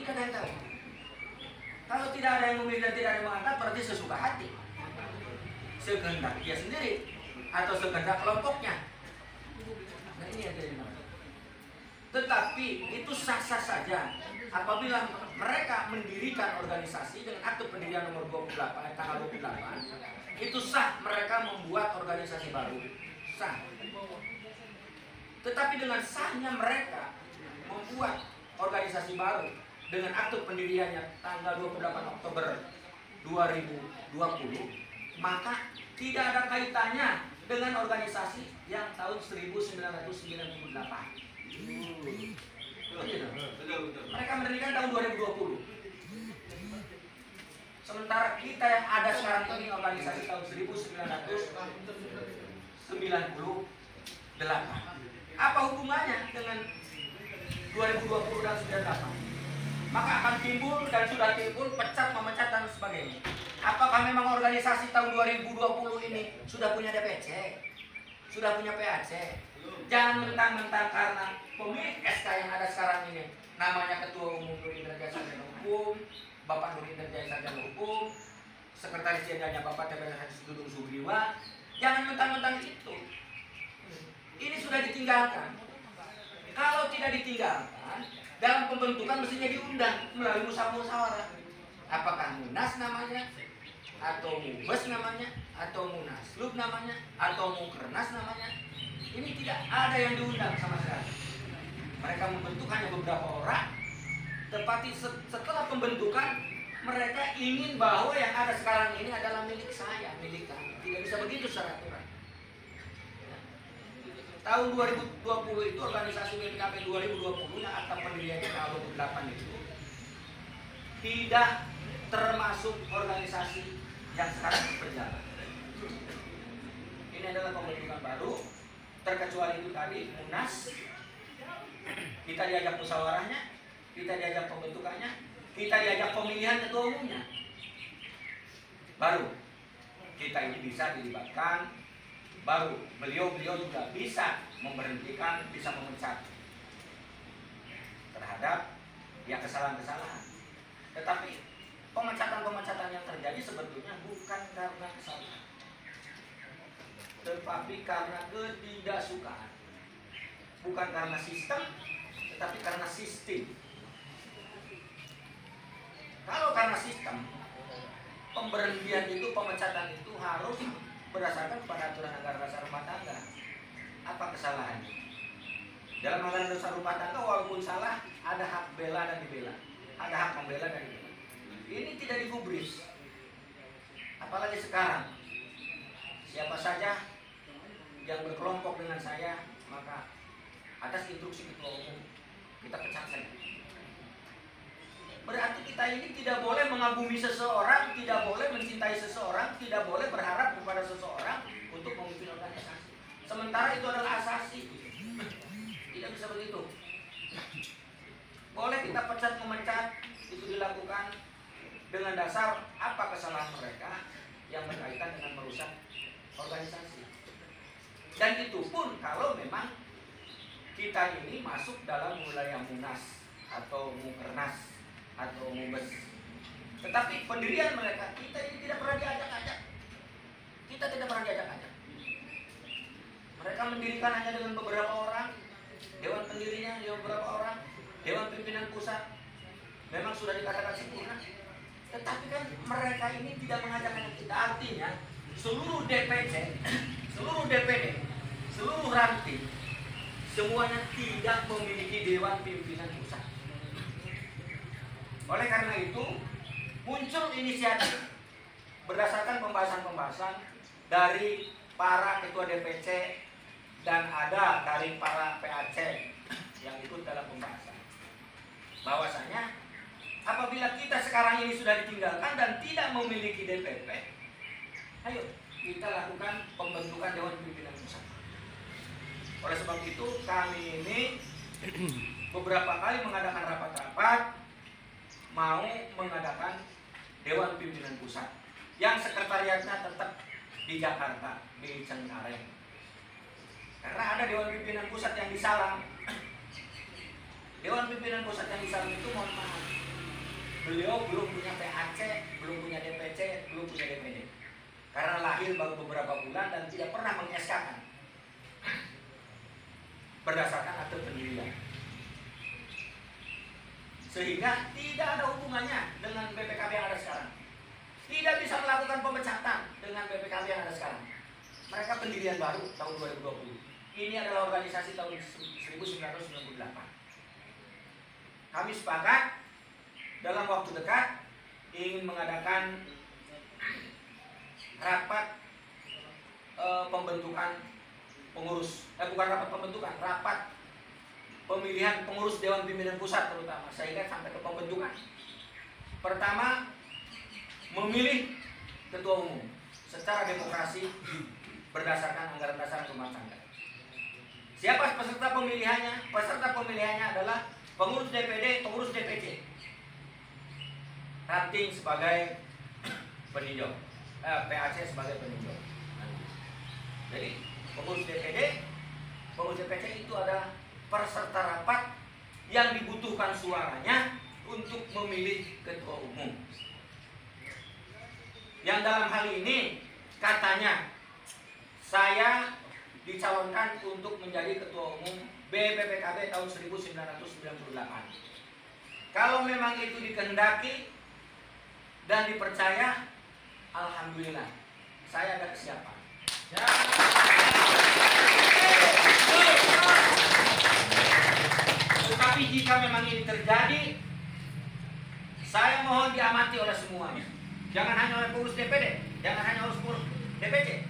Tidak ada yang tahu. Kalau tidak ada yang memilih dan tidak ada yang mengangkat, berarti sesuka hati, sekehendak dia sendiri atau sekehendak kelompoknya. Nah, ini yang jadi masalah. Tetapi itu sah-sah saja apabila mereka mendirikan organisasi dengan akte pendirian nomor 28 tanggal 28. Itu sah mereka membuat organisasi baru, sah. Tetapi dengan sahnya mereka membuat organisasi baru dengan akte pendiriannya tanggal 28 Oktober 2020, maka tidak ada kaitannya dengan organisasi yang tahun 1998. Mereka mendirikan tahun 2020. Sementara kita yang ada sekarang ini organisasi tahun 1998. Apa hubungannya dengan 2020 dan 98? Maka akan timbul dan sudah timbul pecat, memecat dan sebagainya. Apakah memang organisasi tahun 2020 ini sudah punya DPC? Sudah punya PAC? Jangan mentang-mentang karena pemilik SK yang ada sekarang ini namanya Ketua Umum Nuri Interjaya Sarjana Hukum, Bapak Nuri Interjaya Sarjana Hukum, Sekretaris Jenderalnya Bapak TPS Haji Dudung Sugriwa. Jangan mentang-mentang itu. Ini sudah ditinggalkan. Kalau tidak ditinggalkan, dalam pembentukan mestinya diundang melalui musyawarah. Apakah Munas namanya, atau Mubes namanya, atau Munaslup namanya, atau Mukernas namanya? Ini tidak ada yang diundang sama sekali. Mereka membentuk hanya beberapa orang. Tetapi setelah pembentukan, mereka ingin bahwa yang ada sekarang ini adalah milik saya, milik kami. Tidak bisa begitu secara aturan. Tahun 2020 itu organisasi BPKP 2020 yang akta pendiriannya tahun 2008 itu tidak termasuk organisasi yang sekarang berjalan. Ini adalah pembentukan baru, terkecuali itu tadi Munas, kita diajak musyawarahnya, kita diajak pembentukannya, kita diajak pemilihan ketua umumnya. Baru kita ini bisa dilibatkan, baru beliau juga bisa memberhentikan, bisa memecat terhadap yang kesalahan-kesalahan. Tetapi pemecatan-pemecatan yang terjadi sebetulnya bukan karena kesalahan, tetapi karena ketidaksukaan. Bukan karena sistem, tetapi karena sistem. Kalau karena sistem, pemberhentian itu, pemecatan itu harus berdasarkan pada aturan anggaran dasar rumah tangga. Apa kesalahannya? Dalam anggaran dasar rumah tangga walaupun salah, ada hak bela dan dibela, ada hak membela dan dibela. Ini tidak digubris. Apalagi sekarang, siapa saja yang berkelompok dengan saya, maka atas instruksi ketua umum kita pecat saja. Berarti kita ini tidak boleh mengagumi seseorang, tidak boleh mencintai seseorang, tidak boleh berharap kepada seseorang untuk memimpin organisasi. Sementara itu adalah asasi. Tidak bisa begitu. Boleh kita pecat, memecat, itu dilakukan dengan dasar apa kesalahan mereka yang berkaitan dengan merusak organisasi. Dan itu pun kalau memang kita ini masuk dalam wilayah Munas atau Mukernas atau Mubes. Tetapi pendirian mereka, kita ini tidak pernah diajak-ajak. Kita tidak pernah diajak-ajak. Mereka mendirikan hanya dengan beberapa orang, dewan pendirinya beberapa orang, dewan pimpinan pusat. Memang sudah dikatakan sempurna. Tetapi kan mereka ini tidak mengajak-ajak kita. Artinya seluruh DPC, seluruh DPD, seluruh ranting, semuanya tidak memiliki dewan pimpinan pusat. Oleh karena itu muncul inisiatif berdasarkan pembahasan-pembahasan dari para ketua DPC dan ada dari para PAC yang ikut dalam pembahasan. Bahwasanya apabila kita sekarang ini sudah ditinggalkan dan tidak memiliki DPP, ayo kita lakukan pembentukan dewan pimpinan pusat. Oleh sebab itu kami ini beberapa kali mengadakan rapat-rapat, mau mengadakan dewan pimpinan pusat yang sekretariatnya tetap di Jakarta, di Cengkareng. Karena ada dewan pimpinan pusat yang di Salang. Dewan pimpinan pusat yang di Salang itu mohon maaf, Beliau belum punya PAC, belum punya DPC, belum punya DPD. Karena lahir baru beberapa bulan dan tidak pernah meng-SK-kan berdasarkan akte pendirian. Sehingga tidak ada hubungannya dengan BPKB yang ada sekarang. Tidak bisa melakukan pemecatan dengan BPKB yang ada sekarang. Mereka pendirian baru tahun 2020. Ini adalah organisasi tahun 1998. Kami sepakat dalam waktu dekat ingin mengadakan rapat pembentukan pengurus, bukan rapat pembentukan, rapat pemilihan pengurus Dewan Pimpinan Pusat terutama, sehingga sampai ke pembentukan. Pertama, memilih ketua umum secara demokrasi berdasarkan anggaran dasar rumah tangga. Siapa peserta pemilihannya? Peserta pemilihannya adalah pengurus DPD, pengurus DPC. Ranting sebagai peninjau, PAC sebagai peninjau. Jadi pengurus DPD, pengurus DPC itu ada peserta rapat yang dibutuhkan suaranya untuk memilih ketua umum. Yang dalam hal ini katanya saya dicalonkan untuk menjadi ketua umum BPPKB tahun 1998. Kalau memang itu dikehendaki dan dipercaya, alhamdulillah, saya ada kesiapan. Tetapi jika memang ini terjadi, saya mohon diamati oleh semuanya. Jangan hanya oleh pengurus DPD, jangan hanya oleh pengurus DPC,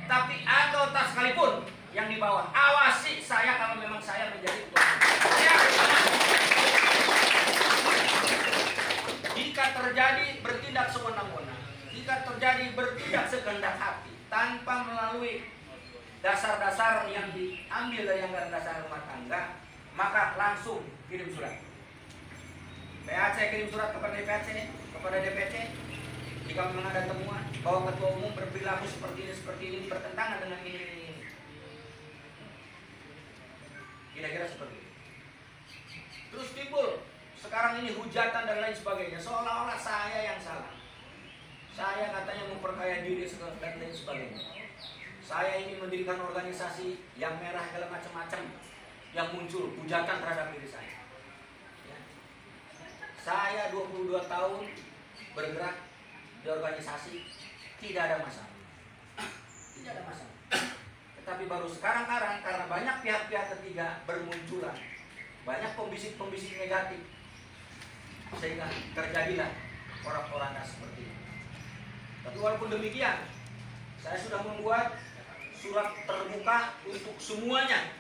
tapi anggota sekalipun yang di bawah, awasi saya kalau memang saya menjadi ketua umum. Jika terjadi bertindak sewenang-wenang, jika terjadi bertindak sekehendak hati tanpa melalui dasar-dasar yang diambil dari anggaran dasar rumah tangga, maka langsung kirim surat. PAC kirim surat kepada DPC, kepada DPC. Jika memang ada temuan bahwa ketua umum berperilaku seperti ini bertentangan dengan ini. Kira-kira seperti itu. Terus timbul sekarang ini hujatan dan lain sebagainya, seolah-olah saya yang salah. Saya katanya memperkaya diri dan lain sebagainya. Saya ini mendirikan organisasi yang merah segala macam-macam yang muncul hujatan terhadap diri saya. Ya. Saya 22 tahun bergerak di organisasi, tidak ada masalah. Tidak ada masalah. Tetapi baru sekarang karena banyak pihak-pihak ketiga bermunculan, banyak pembisik-pembisik negatif, sehingga terjadilah porak-poranda seperti ini. Tapi walaupun demikian, saya sudah membuat surat terbuka untuk semuanya.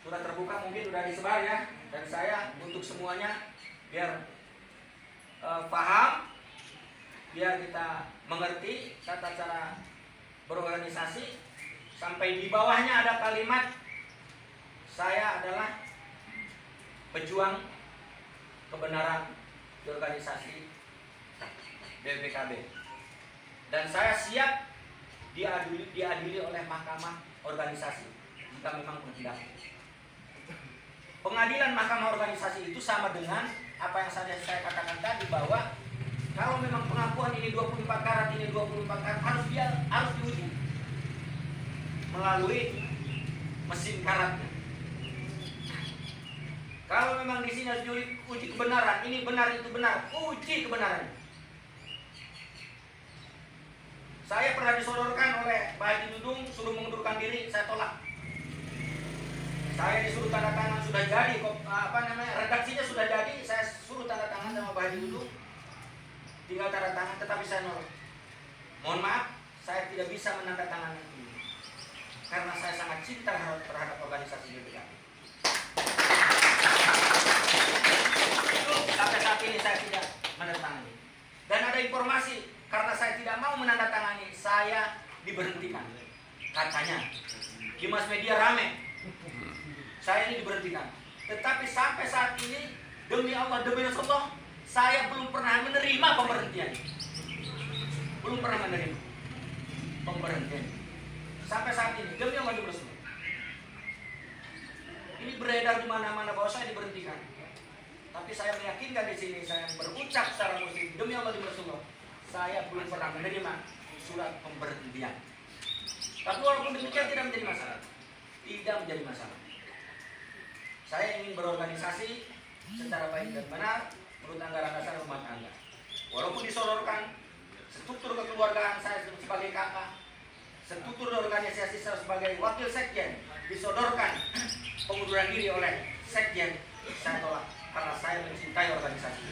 Surat terbuka mungkin sudah disebar ya, dan saya untuk semuanya biar paham, biar kita mengerti tata cara berorganisasi. Sampai di bawahnya ada kalimat, saya adalah pejuang kebenaran di organisasi BPKB, dan saya siap diadili oleh mahkamah organisasi jika memang bertindak. Pengadilan mahkamah organisasi itu sama dengan apa yang saya katakan tadi, bahwa kalau memang pengakuan ini 24 karat, ini 24 karat, harus diuji melalui mesin karatnya. Kalau memang di sini harus diuji kebenaran, ini benar itu benar, uji kebenarannya. Saya pernah disodorkan oleh Pak Haji Dudung suruh mengundurkan diri, saya tolak. Saya disuruh tanda tangan sudah jadi, redaksinya sudah jadi, saya suruh tanda tangan sama Pak Haji Dudung, tinggal tanda tangan, tetapi saya nolak. Mohon maaf, saya tidak bisa menandatangani ini karena saya sangat cinta terhadap organisasi BPKB. Sampai saat ini saya tidak menandatangani. Dan ada informasi, karena saya tidak mau menandatangani, saya diberhentikan. Katanya di mass media rame, saya ini diberhentikan. Tetapi sampai saat ini, demi Allah, demi Rasulullah, saya belum pernah menerima pemberhentian. Belum pernah menerima pemberhentian. Sampai saat ini, demi Allah, demi Rasulullah. Ini beredar di mana-mana bahwa saya diberhentikan. Tapi saya meyakinkan di sini, saya berucap secara muslim demi Allah di Rasulullah, saya belum pernah menerima surat pemberhentian. Tapi walaupun demikian tidak menjadi masalah. Tidak menjadi masalah. Saya ingin berorganisasi secara baik dan benar menurut anggaran dasar rumah tangga. Walaupun disodorkan struktur kekeluargaan saya sebagai kakak, struktur organisasi saya sebagai wakil sekjen, disodorkan pengunduran diri oleh sekjen, saya tolak karena saya mencintai organisasi.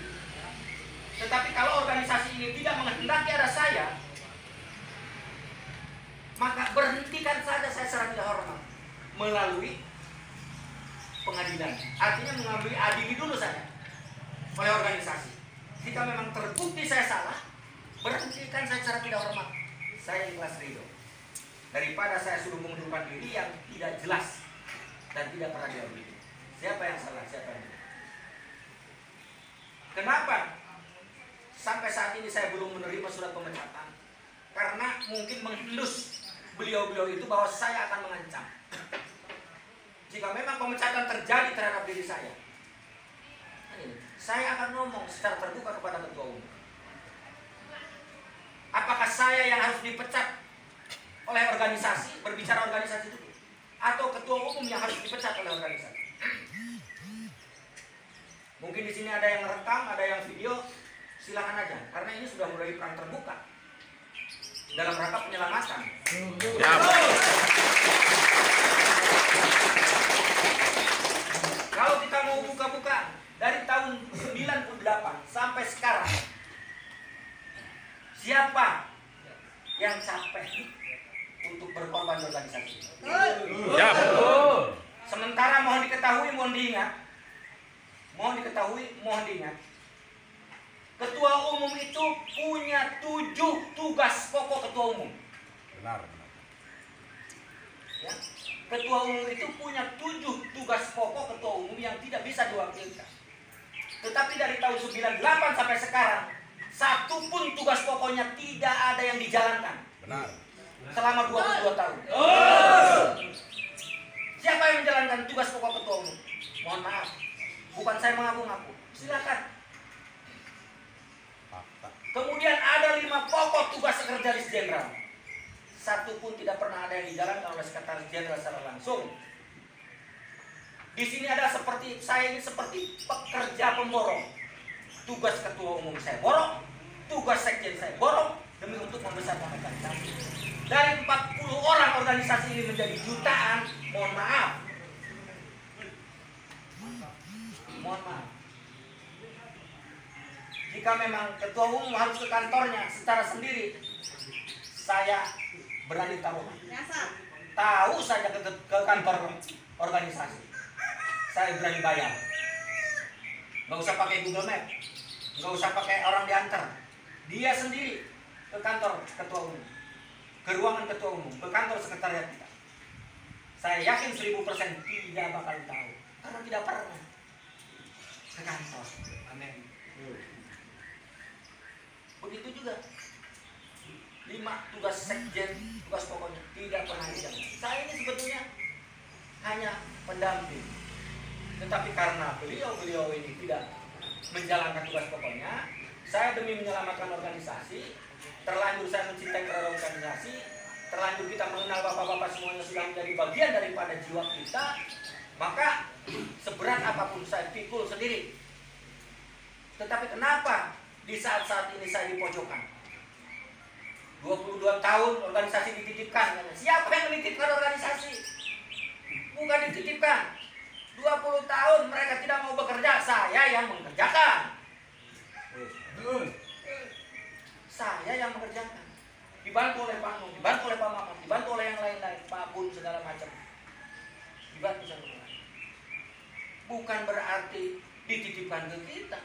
Tetapi kalau organisasi ini tidak menghendaki ada saya, maka berhentikan saja saya secara tidak hormat melalui pengadilan. Artinya mengambil adili dulu saya oleh organisasi. Jika memang terbukti saya salah, berhentikan saya secara tidak hormat. Saya ikhlas ridho. Daripada saya suruh mengundurkan diri yang tidak jelas dan tidak pernah diadili. Siapa yang salah, siapa yang benar? Kenapa sampai saat ini saya belum menerima surat pemecatan? Karena mungkin menghendus beliau-beliau itu bahwa saya akan mengancam. Jika memang pemecatan terjadi terhadap diri saya akan ngomong secara terbuka kepada ketua umum. Apakah saya yang harus dipecat oleh organisasi, berbicara organisasi itu, atau ketua umum yang harus dipecat oleh organisasi? Mungkin di sini ada yang rekam, ada yang video, silakan aja, karena ini sudah mulai perang terbuka dalam rangka penyelamatan. Ya. Kalau kita mau buka-buka dari tahun 98 sampai sekarang, siapa yang capek untuk berkorban organisasi? Ya. Sementara mohon diketahui, mohon diingat, ketua umum itu punya 7 tugas pokok ketua umum. Benar. Ya. Ketua umum itu punya 7 tugas pokok ketua umum yang tidak bisa diwakilkan. Tetapi dari tahun 98 sampai sekarang, satu pun tugas pokoknya tidak ada yang dijalankan. Benar. Selama 22 tahun. Siapa yang menjalankan tugas pokok ketua umum? Mohon maaf, bukan saya mengaku-ngaku. Silakan. Kemudian ada 5 pokok tugas sekretaris jenderal. Satu pun tidak pernah ada yang dijalankan oleh sekretaris jenderal secara langsung. Di sini ada seperti saya ini seperti pekerja pemborong. Tugas ketua umum saya borong, tugas sekjen saya borong demi untuk membesarkan organisasi. Dari 40 orang organisasi ini menjadi jutaan, mohon maaf. Mohon maaf. Jika memang ketua umum harus ke kantornya secara sendiri, saya berani taruhan. Tahu saja ke kantor organisasi, saya berani bayar. Nggak usah pakai Google Map, nggak usah pakai orang diantar. Dia sendiri ke kantor ketua umum, ke ruangan ketua umum, ke kantor sekretariat kita. Saya yakin 1000% tidak bakal tahu, karena tidak pernah ke kantor. Amin. Begitu juga 5 tugas sekjen, tugas pokoknya tidak pernah dijalankan. Saya ini sebetulnya hanya pendamping, tetapi karena beliau ini tidak menjalankan tugas pokoknya, saya demi menyelamatkan organisasi, terlanjur saya mencintai terhadap organisasi, terlanjur kita mengenal bapak-bapak semuanya sudah menjadi bagian daripada jiwa kita, maka seberat apapun saya pikul sendiri. Tetapi kenapa di saat-saat ini saya dipojokkan? 22 tahun organisasi dititipkan. Siapa yang menitipkan organisasi? Bukan dititipkan. 20 tahun mereka tidak mau bekerja, saya yang mengerjakan. Saya yang mengerjakan. Dibantu oleh Pak Nun, dibantu oleh Pak Mamat, dibantu oleh yang lain-lain, Pak Bun, segala macam. Dibantu sama orang. Bukan berarti dititipkan ke kita.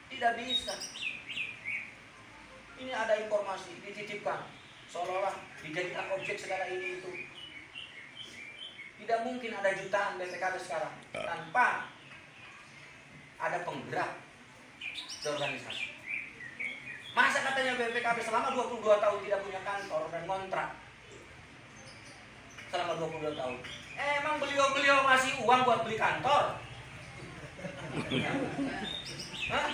Tidak bisa. Ini ada informasi dititipkan, seolah-olah dijadikan objek segala ini itu. Tidak mungkin ada jutaan BPKB sekarang tanpa ada penggerak di organisasi. Masa katanya BPKB selama 22 tahun tidak punya kantor dan kontrak? Selama 22 tahun. Emang beliau-beliau ngasih uang buat beli kantor? Hah?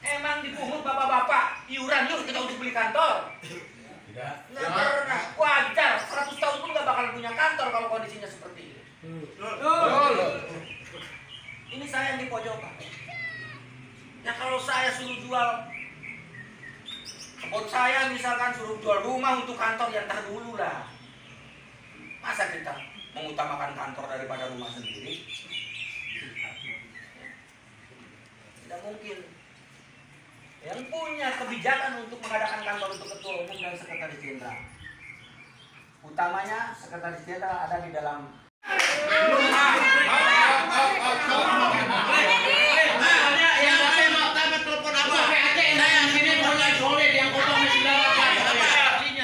Emang dipungut bapak-bapak iuran yuk kita untuk beli kantor? Tidak. Nggak pernah. Wajar, 100 tahun pun nggak bakal punya kantor kalau kondisinya seperti ini. Ini saya yang di pojokan. Ya kalau saya suruh jual kebun saya misalkan, suruh jual rumah untuk kantor yang terdulu lah. Masa kita mengutamakan kantor daripada rumah sendiri? Tidak mungkin. Yang punya kebijakan untuk mengadakan kantor untuk ketua umum dan sekretaris jenderal, utamanya sekretaris jenderal ada di dalam.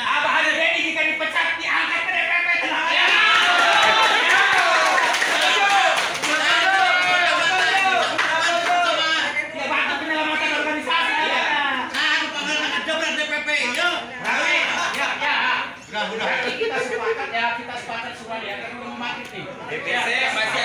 Abah ada Denny jika dipecat diangkat ke DPP. Ya bantu penyelamatan organisasi. Kita sepakat ya, kita sepakat semua ya, kan belum mati nih. DPC masih